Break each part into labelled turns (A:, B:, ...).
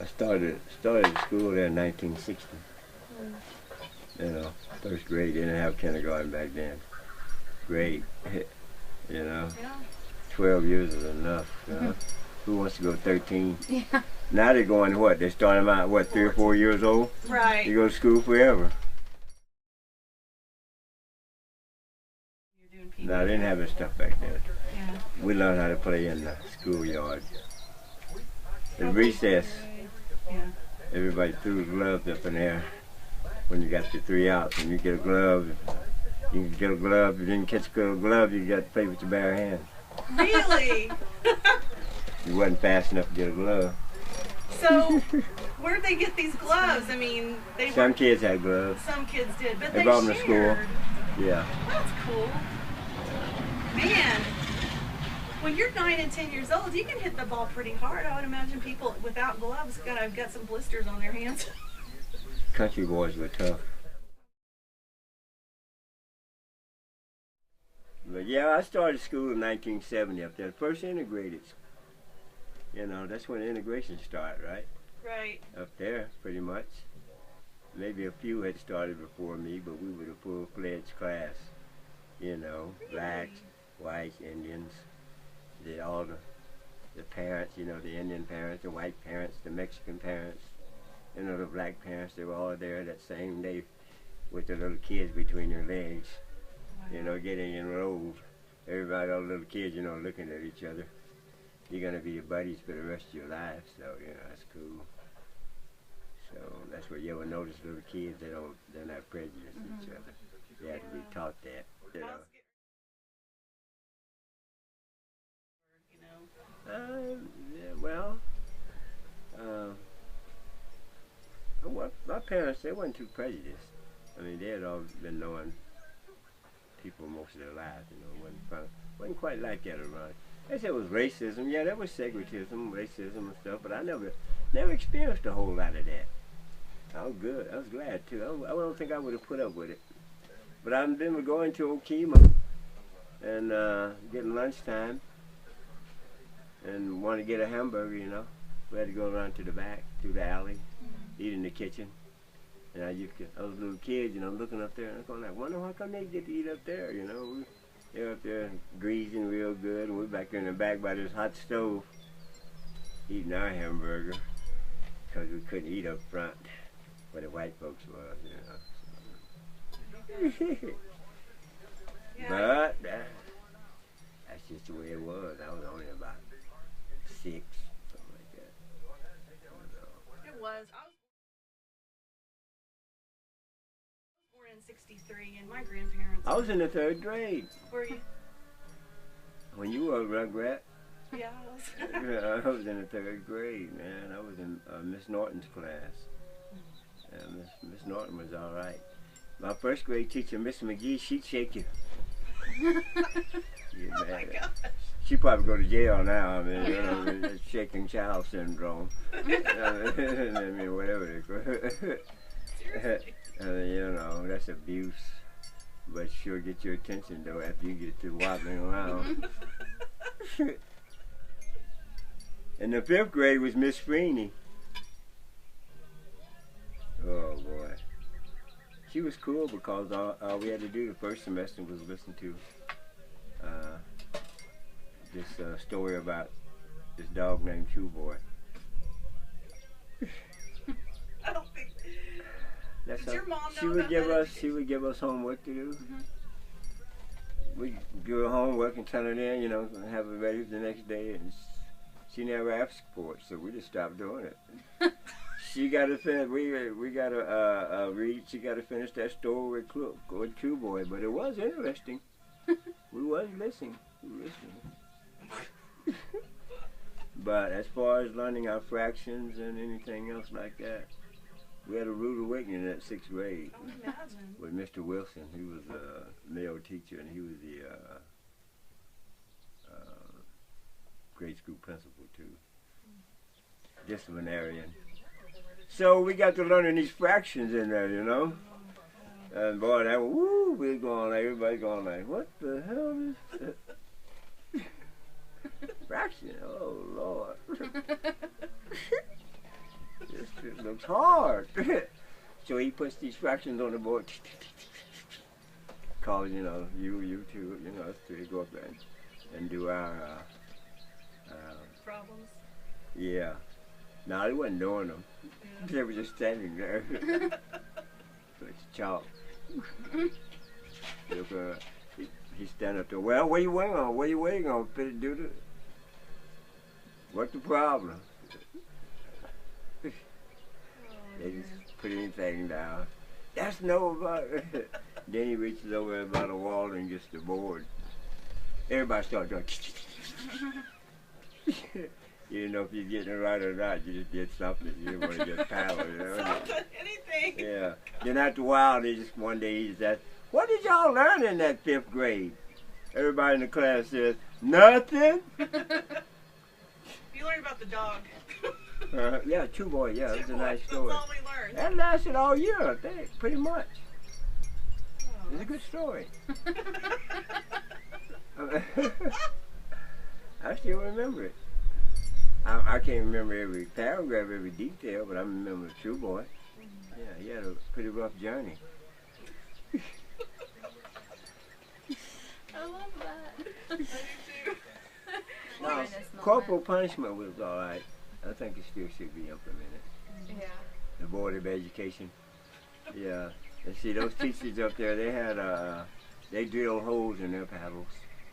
A: I started school there in 1960. You know, first grade. They didn't have kindergarten back then. Great. You know, 12 years is enough. You know? Who wants to go 13?
B: Yeah.
A: Now they're going what? They start them out what, 3 or 4 years old?
B: Right.
A: You go to school forever. No, they didn't have that stuff back then.
B: Yeah.
A: We learned how to play in the schoolyard. At recess, everybody threw gloves up in there when you got your 3 outs, and you get a glove. You can get a glove. If you didn't catch a glove, you got to play with your bare hands.
B: Really?
A: You wasn't fast enough to get a glove.
B: So, where'd they get these gloves? I mean,
A: Some kids had gloves.
B: Some kids did, but
A: They brought them to
B: shared.
A: school. Yeah.
B: That's cool. Man, when you're 9 and 10 years old, you can hit the ball pretty hard. I would imagine people without gloves got some blisters on their hands.
A: Country boys were tough. But yeah, I started school in 1970 up there. First integrated. You know, that's when integration started, right?
B: Right.
A: Up there, pretty much. Maybe a few had started before me, but we were the full-fledged class. You know, blacks, whites, Indians, all the parents, you know, the Indian parents, the white parents, the Mexican parents, you know, the black parents, they were all there that same day with the little kids between their legs, you know, getting enrolled. Everybody, all the little kids, you know, looking at each other. You're going to be your buddies for the rest of your life, so, you know, that's cool. So that's where you ever notice little kids, they're not prejudiced each other. They have to be taught that, you know. Yeah, well, my parents, they weren't too prejudiced. I mean, they had all been knowing people most of their lives, you know, wasn't quite like that around. They said it was racism. Yeah, there was segregatism, racism and stuff, but I never experienced a whole lot of that. I was good. I was glad, too. I don't think I would have put up with it. But I remember going to Okima and getting lunchtime and wanted to get a hamburger, you know. We had to go around to the back, through the alley, eat in the kitchen. And I was a little kid, you know, looking up there, and I'm going like, wonder how come they get to eat up there, you know. They're up there greasing real good, and we're back there in the back by this hot stove eating our hamburger because we couldn't eat up front where the white folks was, you know. But that's just the way it was. I was only about 6, something like that.
B: It was. I was born in '63, and my grandparents.
A: I was in the 3rd grade.
B: Were you?
A: When you were a rugrat.
B: Yeah, I was.
A: Yeah, I was in the 3rd grade, man. I was in Miss Norton's class. Miss Norton was all right. My 1st grade teacher, Miss McGee, she'd shake you.
B: Oh my gosh.
A: She'd probably go to jail now. I mean, you know, shaking child syndrome. I mean, whatever they call it. You know, that's abuse. But sure get your attention, though, after you get to wobbling around. And the 5th grade was Miss Freeney. Oh, boy. She was cool because all we had to do the first semester was listen to this story about this dog named Chew Boy.
B: I don't think. Did your mom know
A: she would
B: about
A: give us homework to do. We'd do her homework and turn it in, you know, and have it ready the next day. And she never asked for it, so we just stopped doing it. She got to finish. We got to read. She got to finish that story with Chew Boy, but it was interesting. We was listening. But as far as learning our fractions and anything else like that, we had a rude awakening at 6th grade.
B: I would imagine.
A: With Mr. Wilson. He was a male teacher, and he was the grade school principal too. Disciplinarian. So we got to learning these fractions in there, you know. And boy, that woo, we going like, everybody going like, what the hell is that? Fraction, oh Lord. This looks hard. So he puts these fractions on the board. Calls, you know, you two, you know, us three to go up there and do our
B: Problems.
A: yeah. No, they wasn't doing them.
B: Yeah.
A: They were just standing there. So it's chalk. Look, he stand up there. Well, what are you waiting on? What are you waiting on? Do the. What's the problem? They just put anything down. That's no about it. Then he reaches over by the wall and gets the board. Everybody starts going. You didn't know if you're getting it right or not. You just did something. You didn't want to get paddled. You know?
B: Something, anything.
A: Yeah. Then after a while, one day he just asked, "What did y'all learn in that 5th grade?" Everybody in the class says, "Nothing."
B: You learned about the dog.
A: Yeah, True Boy. Yeah,
B: Two
A: that's a
B: boys,
A: nice story.
B: That's all we learned.
A: That lasted all year, I think, pretty much.
B: Oh.
A: It's a good story. I still remember it. I can't remember every paragraph, every detail, but I remember True Boy. Yeah, he had a pretty rough journey.
C: I love that.
B: I do too.
A: Now, corporal punishment was all right. I think it still should be implemented.
C: Yeah.
A: The Board of Education. Yeah. And see, those teachers up there, they drilled holes in their paddles.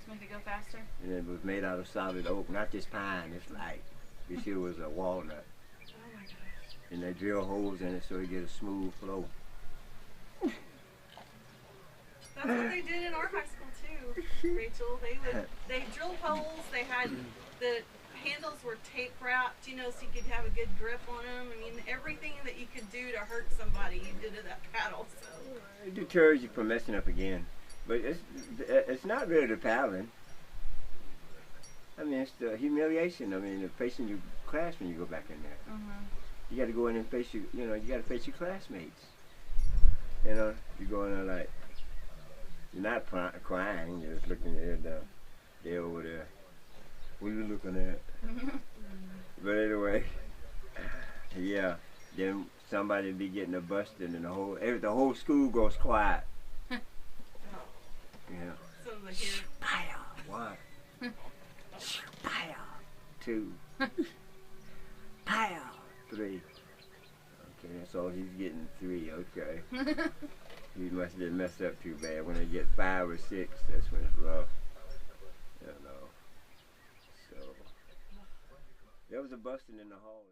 C: To make it go faster?
A: And it was made out of solid oak, not this pine, it's like, this here was a walnut.
B: Oh my gosh.
A: And they drill holes in it so it get a smooth flow.
B: That's what they did in our high school too, Rachel. They drilled holes. They had the handles were tape wrapped, you know, so you could have a good grip on them. I mean, everything that you could do to hurt somebody, you did to that paddle. So
A: It deters you from messing up again. But it's not really the paddling. I mean, it's the humiliation. I mean, facing your class when you go back in there. You got to go in and face your, you got to face your classmates. You know, you go in there like, you're not crying, you're just looking at them. They're over there. What are you looking at? But anyway, yeah, then somebody be getting a busted and the whole school goes quiet. Yeah.
B: so they hear.
A: Pow, 1. Pow, 2. Pow, 3. Okay, that's all he's getting, 3. Okay. He must have messed up too bad. When they get 5 or 6, that's when it's rough. You know. So there was a busting in the hall.